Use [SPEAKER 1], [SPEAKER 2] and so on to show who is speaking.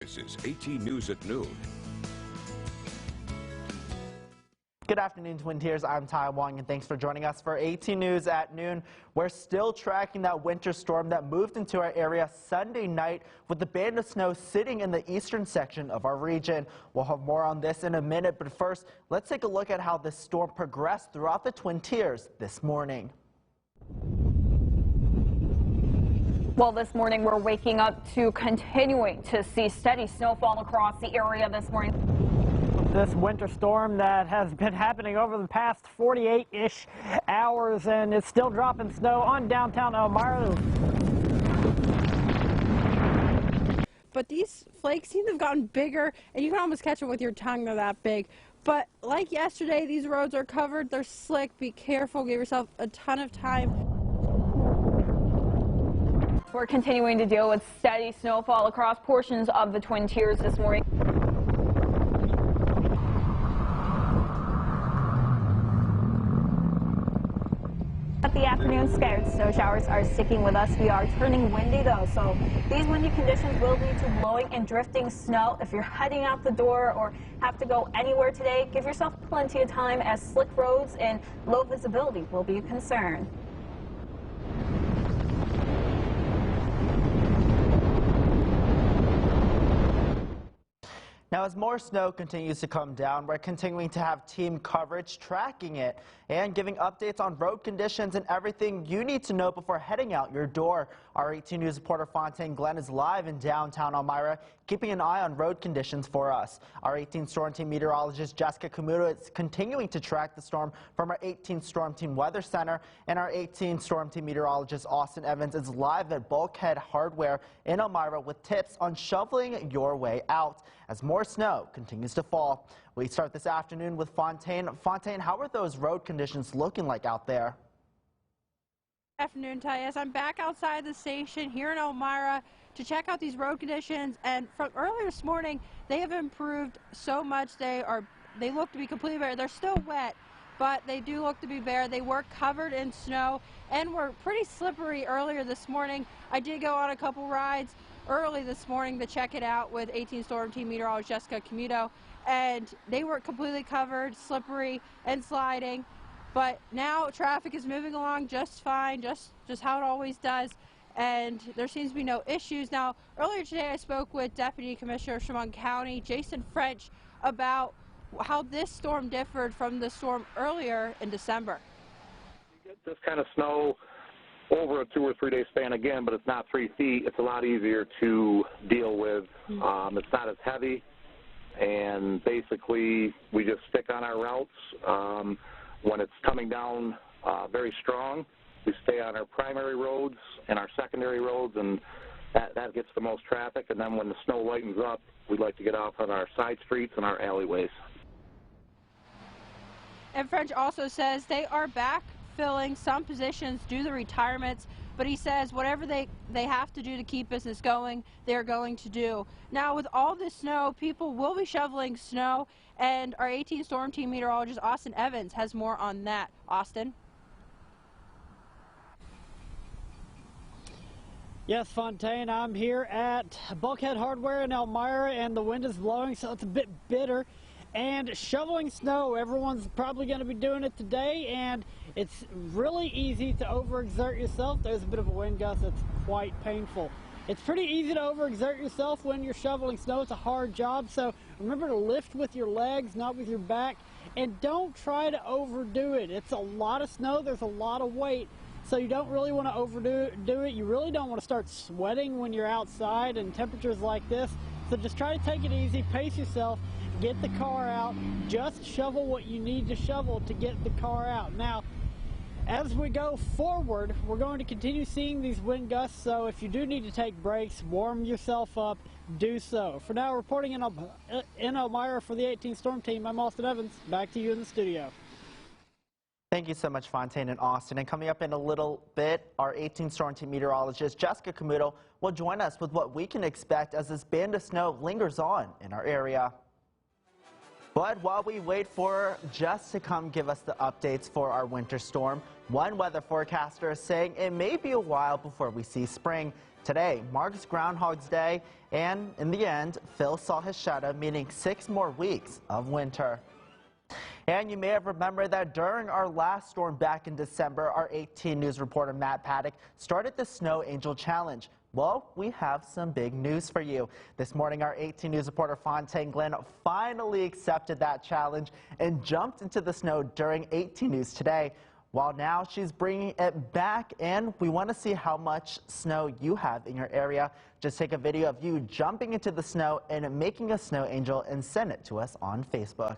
[SPEAKER 1] This is 18 News at noon.
[SPEAKER 2] Good afternoon, Twin Tiers. I'm Ty Wong, and thanks for joining us for 18 News at noon. We're still tracking that winter storm that moved into our area Sunday night with the band of snow sitting in the eastern section of our region. We'll have more on this in a minute, but first, let's take a look at how this storm progressed throughout the Twin Tiers this morning.
[SPEAKER 3] Well, this morning we're waking up to continuing to see steady snowfall across the area this morning.
[SPEAKER 4] This winter storm that has been happening over the past 48-ish hours, and it's still dropping snow on downtown Elmira.
[SPEAKER 5] But these flakes seem to have gotten bigger, and you can almost catch them with your tongue. They're that big. But like yesterday, these roads are covered. They're slick. Be careful. Give yourself a ton of time.
[SPEAKER 3] We're continuing to deal with steady snowfall across portions of the Twin Tiers this morning. At the afternoon, scattered snow showers are sticking with us. We are turning windy though, so these windy conditions will lead to blowing and drifting snow. If you're heading out the door or have to go anywhere today, give yourself plenty of time as slick roads and low visibility will be a concern.
[SPEAKER 2] Now, as more snow continues to come down, we're continuing to have team coverage tracking it and giving updates on road conditions and everything you need to know before heading out your door. Our 18 News reporter Fontaine Glenn is live in downtown Elmira, keeping an eye on road conditions for us. Our 18 Storm Team meteorologist Jessica Camuto is continuing to track the storm from our 18 Storm Team Weather Center, and our 18 Storm Team meteorologist Austin Evans is live at Bulkhead Hardware in Elmira with tips on shoveling your way out as more snow continues to fall. We start this afternoon with Fontaine. Fontaine, how are those road conditions looking like out there?
[SPEAKER 5] Afternoon, Ty. Yes, I'm back outside the station here in Elmira to check out these road conditions. And from earlier this morning, they have improved so much. They look to be completely bare. They're still wet, but they do look to be bare. They were covered in snow and were pretty slippery earlier this morning. I did go on a couple rides early this morning to check it out with 18 Storm Team meteorologist Jessica Camuto, and they were completely covered, slippery and sliding. But now traffic is moving along just fine, just how it always does, and there seems to be no issues. Now, earlier today I spoke with Deputy Commissioner of Chemung County, Jason French, about how this storm differed from the storm earlier in December.
[SPEAKER 6] You get this kind of snow over a 2 or 3 day span again, but it's not 3 feet. It's a lot easier to deal with. It's not as heavy, and basically we just stick on our routes. When it's coming down very strong, we stay on our primary roads and our secondary roads, and that gets the most traffic. And then when the snow lightens up, we'd like to get off on our side streets and our alleyways.
[SPEAKER 5] And French also says they are backfilling some positions due to retirements, but he says whatever they have to do to keep business going, they're going to do. Now, with all this snow, people will be shoveling snow, and our 18 Storm Team meteorologist Austin Evans has more on that. Austin?
[SPEAKER 4] Yes, Fontaine, I'm here at Bulkhead Hardware in Elmira, and the wind is blowing, so it's a bit bitter. And shoveling snow, everyone's probably going to be doing it today, and it's really easy to overexert yourself. There's a bit of a wind gust that's quite painful. It's pretty easy to overexert yourself when you're shoveling snow. It's a hard job, so remember to lift with your legs, not with your back, and don't try to overdo it. It's a lot of snow, there's a lot of weight, so you don't really want to overdo it. You really don't want to start sweating when you're outside in temperatures like this, so just try to take it easy, pace yourself, get the car out, just shovel what you need to shovel to get the car out. Now, as we go forward, we're going to continue seeing these wind gusts, so if you do need to take breaks, warm yourself up, do so. For now, reporting in Elmira for the 18 Storm Team, I'm Austin Evans. Back to you in the studio.
[SPEAKER 2] Thank you so much, Fontaine and Austin. And coming up in a little bit, our 18 Storm Team meteorologist Jessica Camuto will join us with what we can expect as this band of snow lingers on in our area. But while we wait for Jess to come give us the updates for our winter storm, one weather forecaster is saying it may be a while before we see spring. Today marks Groundhog's Day, and in the end, Phil saw his shadow, meaning 6 more weeks of winter. And you may have remembered that during our last storm back in December, our 18 News reporter Matt Paddock started the Snow Angel Challenge. Well, we have some big news for you. This morning, our 18 News reporter Fontaine Glenn finally accepted that challenge and jumped into the snow during 18 News today. While now she's bringing it back, and we want to see how much snow you have in your area. Just take a video of you jumping into the snow and making a snow angel and send it to us on Facebook.